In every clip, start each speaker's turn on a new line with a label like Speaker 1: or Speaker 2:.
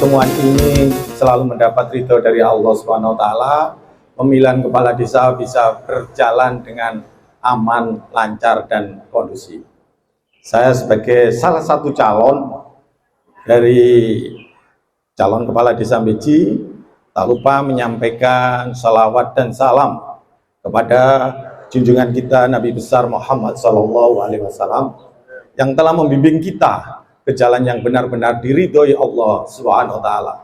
Speaker 1: pertemuan ini selalu mendapat ridho dari Allah Subhanahu wa taala, pemilihan kepala desa bisa berjalan dengan aman, lancar dan kondusif. Saya sebagai salah satu calon dari calon kepala desa Beji, tak lupa menyampaikan salawat dan salam kepada junjungan kita Nabi besar Muhammad SAW yang telah membimbing kita ke jalan yang benar-benar diridhoi Allah Subhanahu wa taala.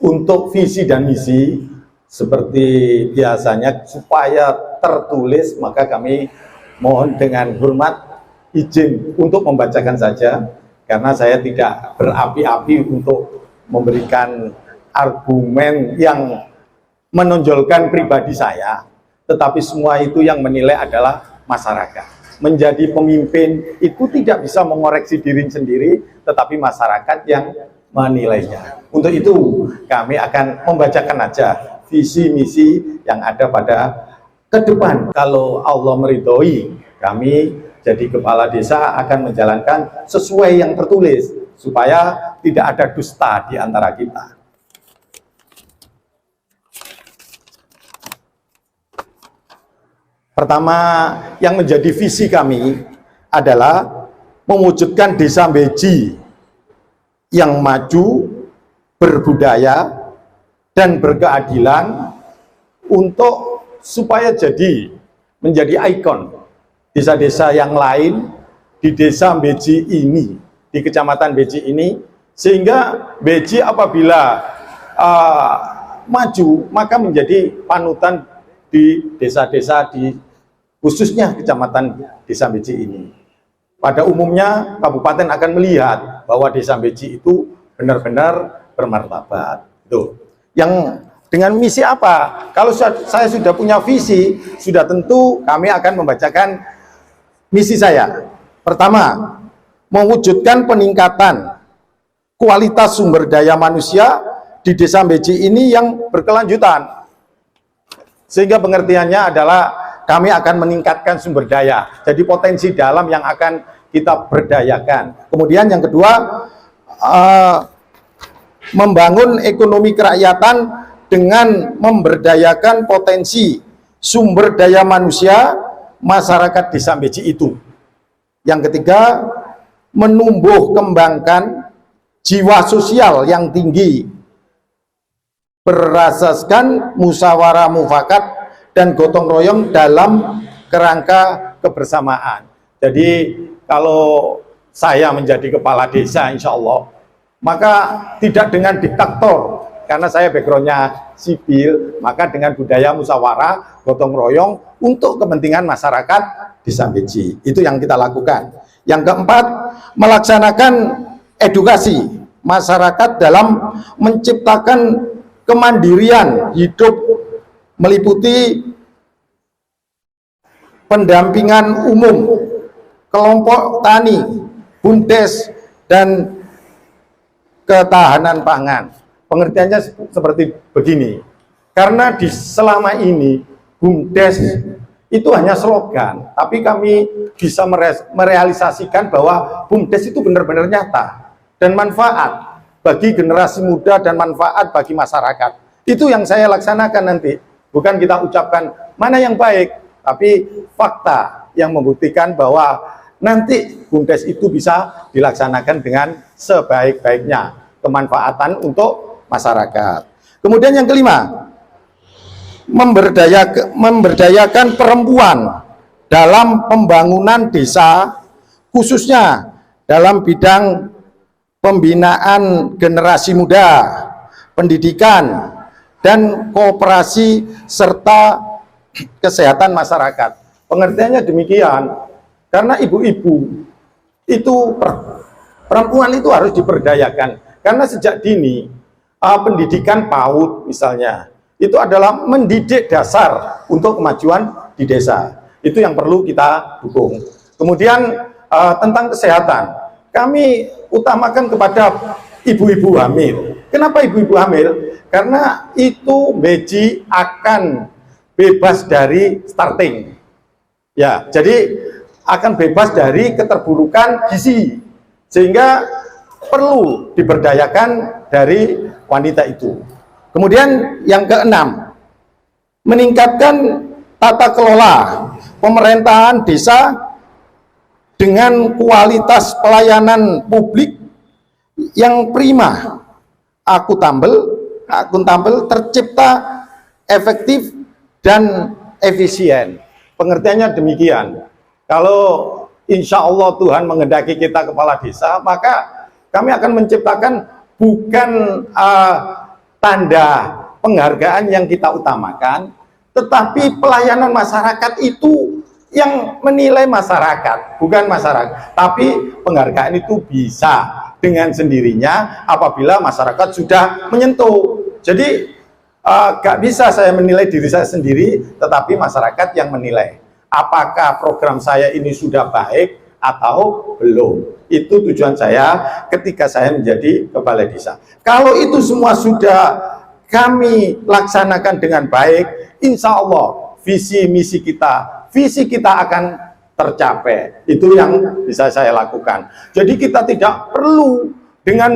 Speaker 1: Untuk visi dan misi seperti biasanya supaya tertulis, maka kami mohon dengan hormat izin untuk membacakan saja, karena saya tidak berapi-api untuk memberikan argumen yang menonjolkan pribadi saya, tetapi semua itu yang menilai adalah masyarakat. Menjadi pemimpin itu tidak bisa mengoreksi diri sendiri, tetapi masyarakat yang menilainya. Untuk itu kami akan membacakan aja visi misi yang ada pada ke depan. Kalau Allah meridhoi, kami jadi kepala desa akan menjalankan sesuai yang tertulis, supaya tidak ada dusta di antara kita. Pertama, yang menjadi visi kami adalah mewujudkan desa Beji yang maju, berbudaya, dan berkeadilan untuk supaya menjadi ikon desa-desa yang lain di desa Beji ini, di kecamatan Beji ini, sehingga Beji apabila maju maka menjadi panutan di desa-desa khususnya kecamatan desa Beji ini. Pada umumnya kabupaten akan melihat bahwa desa Beji itu benar-benar bermartabat. Tuh. Yang dengan misi apa? Kalau saya sudah punya visi, sudah tentu kami akan membacakan misi saya. Pertama, mewujudkan peningkatan kualitas sumber daya manusia di desa Beji ini yang berkelanjutan. Sehingga pengertiannya adalah kami akan meningkatkan sumber daya, jadi potensi dalam yang akan kita berdayakan. Kemudian yang kedua, membangun ekonomi kerakyatan dengan memberdayakan potensi sumber daya manusia masyarakat desa Beji itu. Yang ketiga, menumbuh kembangkan jiwa sosial yang tinggi, berasaskan musyawarah mufakat dan gotong royong dalam kerangka kebersamaan. Jadi kalau saya menjadi kepala desa insya Allah, maka tidak dengan diktator, karena saya backgroundnya sipil, maka dengan budaya musyawarah, gotong royong untuk kepentingan masyarakat desa Beji. Itu yang kita lakukan. Yang keempat, melaksanakan edukasi masyarakat dalam menciptakan kemandirian hidup, meliputi pendampingan umum, kelompok tani, BUMDes, dan ketahanan pangan. Pengertiannya seperti begini, karena selama ini BUMDes itu hanya slogan, tapi kami bisa merealisasikan bahwa BUMDes itu benar-benar nyata dan manfaat bagi generasi muda dan manfaat bagi masyarakat. Itu yang saya laksanakan nanti. Bukan kita ucapkan mana yang baik, tapi fakta yang membuktikan bahwa nanti BUMDes itu bisa dilaksanakan dengan sebaik-baiknya, kemanfaatan untuk masyarakat. Kemudian yang kelima, memberdayakan perempuan dalam pembangunan desa, khususnya dalam bidang pembinaan generasi muda, pendidikan, dan kooperasi serta kesehatan masyarakat. Pengertiannya demikian, karena ibu-ibu itu, perempuan itu harus diberdayakan, karena sejak dini pendidikan PAUD misalnya itu adalah mendidik dasar untuk kemajuan di desa. Itu yang perlu kita dukung. Kemudian tentang kesehatan, kami utamakan kepada ibu-ibu hamil. Kenapa ibu-ibu hamil? Karena itu Beji akan bebas dari stunting. Ya, jadi akan bebas dari keterburukan gizi. Sehingga perlu diberdayakan dari wanita itu. Kemudian yang keenam, meningkatkan tata kelola pemerintahan desa dengan kualitas pelayanan publik yang prima, akuntabel, tercipta, efektif, dan efisien. Pengertiannya demikian. Kalau insya Allah Tuhan menghendaki kita kepala desa, maka kami akan menciptakan bukan tanda penghargaan yang kita utamakan, tetapi pelayanan masyarakat itu yang menilai masyarakat, bukan masyarakat. Tapi penghargaan itu bisa dengan sendirinya apabila masyarakat sudah menyentuh. Jadi gak bisa saya menilai diri saya sendiri, tetapi masyarakat yang menilai apakah program saya ini sudah baik atau belum. Itu tujuan saya ketika saya menjadi kepala desa. Kalau itu semua sudah kami laksanakan dengan baik, insya Allah visi misi kita akan tercapai. Itu yang bisa saya lakukan. Jadi kita tidak perlu dengan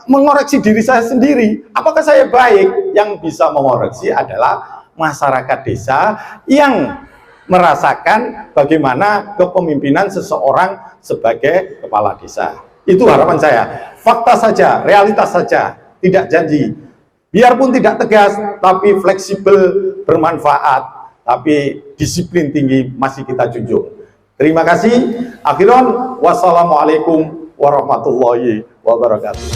Speaker 1: mengoreksi diri saya sendiri. Apakah saya baik? Yang bisa mengoreksi adalah masyarakat desa yang merasakan bagaimana kepemimpinan seseorang sebagai kepala desa. Itu harapan saya. Fakta saja, realitas saja, tidak janji. Biarpun tidak tegas, tapi fleksibel, bermanfaat, tapi disiplin tinggi masih kita junjung. Terima kasih. Akhiran, wassalamualaikum warahmatullahi wabarakatuh.